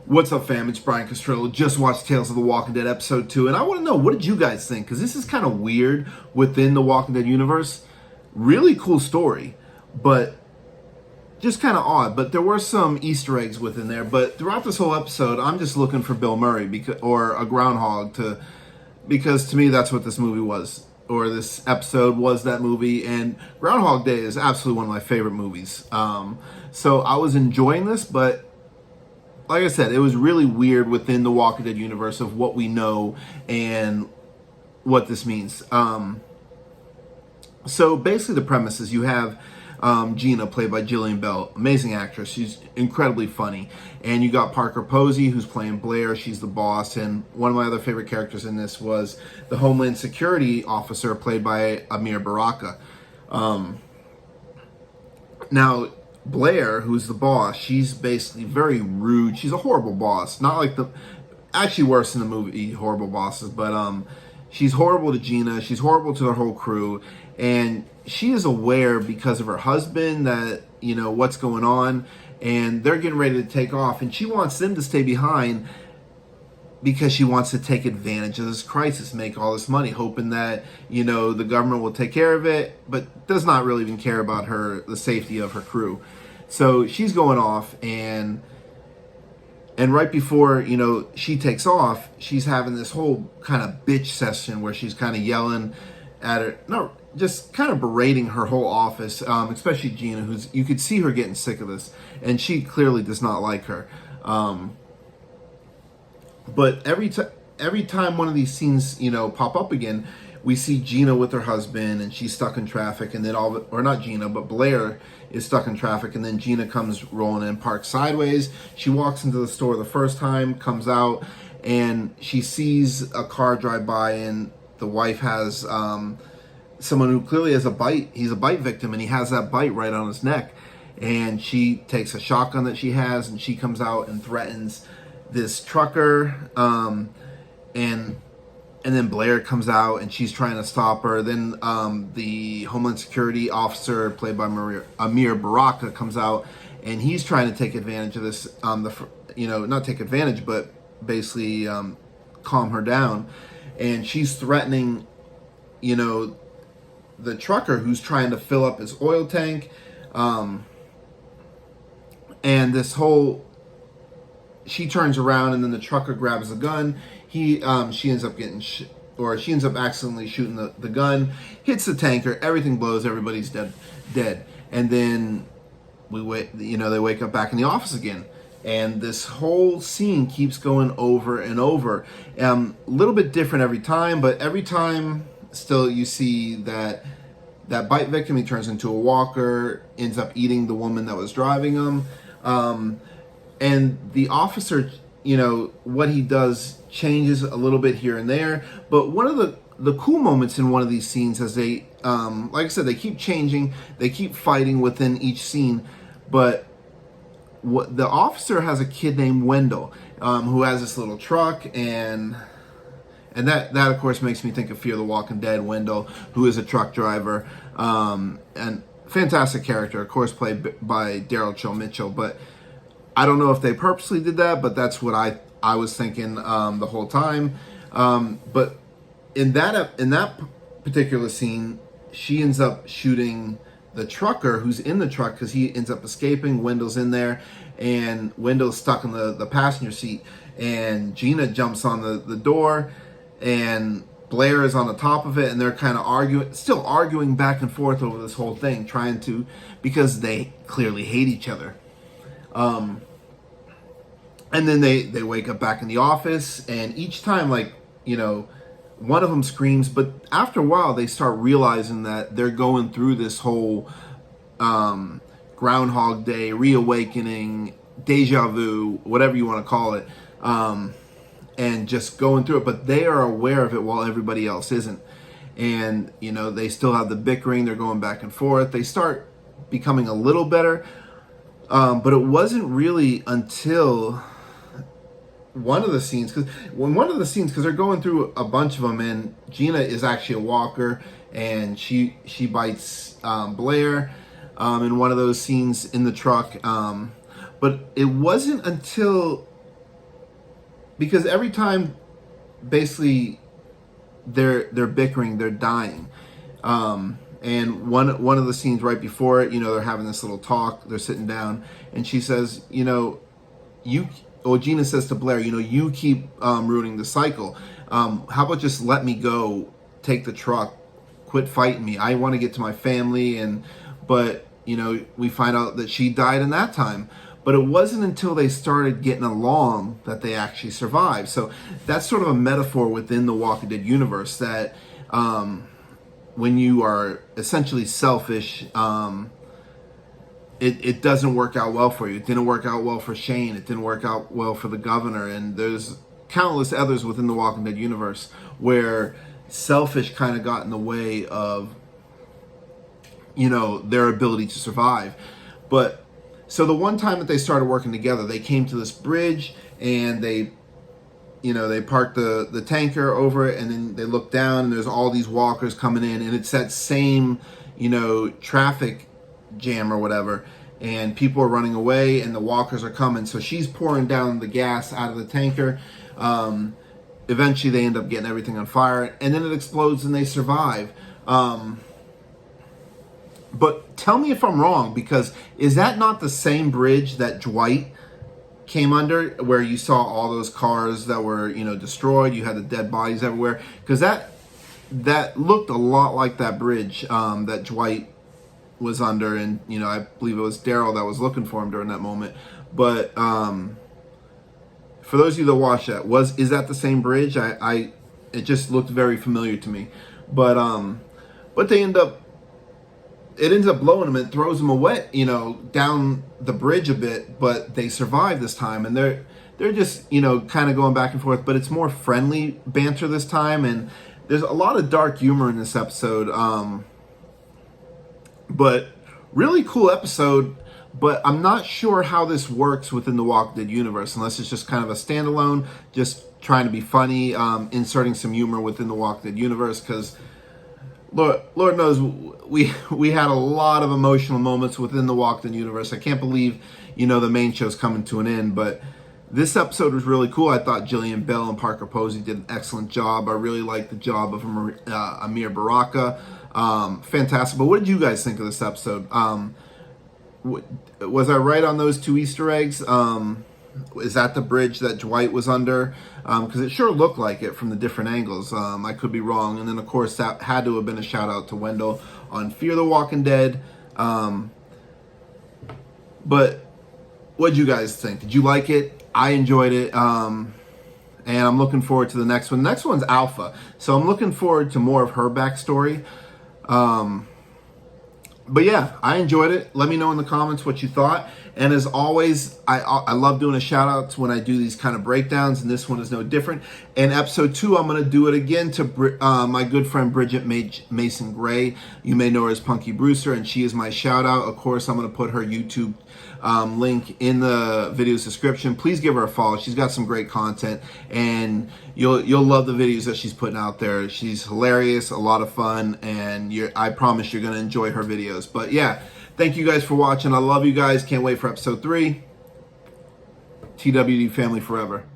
What's up, fam? It's Brian Castrillo. Just watched Tales of the Walking Dead episode 2, and I want to know, what did you guys think? Because this is kind of weird within the Walking Dead universe. Really cool story, but just kind of odd. But there were some Easter eggs within there. But throughout this whole episode, I'm just looking for Bill Murray or a groundhog because to me that's what this movie was, or this episode was that movie. And Groundhog Day is absolutely one of my favorite movies. So I was enjoying this, but like I said, it was really weird within the Walking Dead universe of what we know and what this means. So basically the premise is you have Gina, played by Jillian Bell, amazing actress. She's incredibly funny. And you got Parker Posey, who's playing Blair. She's the boss. And one of my other favorite characters in this was the Homeland Security officer, played by Amir Baraka. Now, Blair, who's the boss, she's basically very rude. She's a horrible boss. Not like actually worse in the movie Horrible Bosses, but she's horrible to Gina. She's horrible to their whole crew. And she is aware, because of her husband, that, you know, what's going on. And they're getting ready to take off. And she wants them to stay behind because she wants to take advantage of this crisis, make all this money, hoping that, you know, the government will take care of it, but does not really even care about the safety of her crew. So she's going off, and right before, you know, she takes off, she's having this whole kind of bitch session where she's kind of yelling at her, no, just kind of berating her whole office, especially Gina, you could see her getting sick of this, and she clearly does not like her. But every time one of these scenes, you know, pop up again, we see Gina with her husband, and she's stuck in traffic, and then or not Gina, but Blair is stuck in traffic, and then Gina comes rolling in, parks sideways. She walks into the store the first time, comes out, and she sees a car drive by, and the wife has someone who clearly has a bite. He's a bite victim, and he has that bite right on his neck. And she takes a shotgun that she has, and she comes out and threatens this trucker, and then Blair comes out, and she's trying to stop her. Then the Homeland Security officer, played by Amir Baraka, comes out, and he's trying to take advantage of this. Not take advantage, but basically calm her down. And she's threatening, you know, the trucker who's trying to fill up his oil tank. And this whole, she turns around, and then the trucker grabs the gun. She ends up accidentally shooting the gun, hits the tanker, everything blows, everybody's dead. And then they wake up back in the office again. And this whole scene keeps going over and over. A little bit different every time, but every time still you see that bite victim, he turns into a walker, ends up eating the woman that was driving him. And the officer, you know, what he does changes a little bit here and there. But one of the cool moments in one of these scenes is they, like I said, they keep changing, they keep fighting within each scene. But the officer has a kid named Wendell, who has this little truck, and that of course makes me think of Fear the Walking Dead. Wendell, who is a truck driver, and fantastic character, of course, played by Daryl Cho Mitchell. But I don't know if they purposely did that, but that's what I was thinking the whole time. But in that particular scene, she ends up shooting the trucker who's in the truck, because he ends up escaping. Wendell's in there, and Wendell's stuck in the passenger seat, and Gina jumps on the door, and Blair is on the top of it, and they're kind of still arguing back and forth over this whole thing, because they clearly hate each other. And then they wake up back in the office, and each time, like, you know, one of them screams, but after a while they start realizing that they're going through this whole Groundhog Day, reawakening, deja vu, whatever you want to call it, and just going through it. But they are aware of it while everybody else isn't. And, you know, they still have the bickering, they're going back and forth. They start becoming a little better, but it wasn't really until one of the scenes, because they're going through a bunch of them, and Gina is actually a walker, and she bites Blair in one of those scenes in the truck. But it wasn't until because every time, basically, they're bickering, they're dying. And one of the scenes right before it, they're having this little talk, they're sitting down, and she says, Gina says to Blair, you keep ruining the cycle. How about just let me go, take the truck, quit fighting me. I want to get to my family. But we find out that she died in that time. But it wasn't until they started getting along that they actually survived. So that's sort of a metaphor within the Walking Dead universe, that when you are essentially selfish, it doesn't work out well for you. It didn't work out well for Shane. It didn't work out well for the governor. And there's countless others within the Walking Dead universe where selfish kind of got in the way of, their ability to survive. But so the one time that they started working together, they came to this bridge and they parked the tanker over it, and then they look down and there's all these walkers coming in, and it's that same, traffic jam or whatever, and people are running away and the walkers are coming. So she's pouring down the gas out of the tanker. Eventually they end up getting everything on fire, and then it explodes and they survive. But tell me if I'm wrong, because is that not the same bridge that Dwight came under, where you saw all those cars that were, destroyed? You had the dead bodies everywhere, because that looked a lot like that bridge that Dwight was under, and I believe it was Daryl that was looking for him during that moment. But for those of you that watched that, is that the same bridge? It just looked very familiar to me. But it ends up blowing them. It throws them away, down the bridge a bit, but they survive this time, and they're just, kind of going back and forth, but it's more friendly banter this time, and there's a lot of dark humor in this episode. But really cool episode, but I'm not sure how this works within the Walking Dead universe, unless it's just kind of a standalone, just trying to be funny, inserting some humor within the Walking Dead universe, because Lord knows we had a lot of emotional moments within the Walking Dead universe. I can't believe, the main show's coming to an end, but this episode was really cool. I thought Jillian Bell and Parker Posey did an excellent job. I really liked the job of Amir Baraka. Fantastic. But what did you guys think of this episode? Was I right on those 2 Easter eggs? Is that the bridge that Dwight was under? Because it sure looked like it from the different angles. I could be wrong. And then, of course, that had to have been a shout out to Wendell on Fear the Walking Dead. But what did you guys think? Did you like it? I enjoyed it. And I'm looking forward to the next one. The next one's Alpha. So I'm looking forward to more of her backstory. But yeah, I enjoyed it. Let me know in the comments what you thought. And as always, I love doing a shout out when I do these kind of breakdowns, and this one is no different. In episode 2, I'm going to do it again to my good friend Bridget Mason Gray. You may know her as Punky Bruiseter, and she is my shout out. Of course, I'm going to put her YouTube link in the video's description. Please give her a follow. She's got some great content, and you'll love the videos that she's putting out there. She's hilarious, a lot of fun, and I promise you're going to enjoy her videos. But yeah, thank you guys for watching. I love you guys. Can't wait for episode 3. TWD family forever.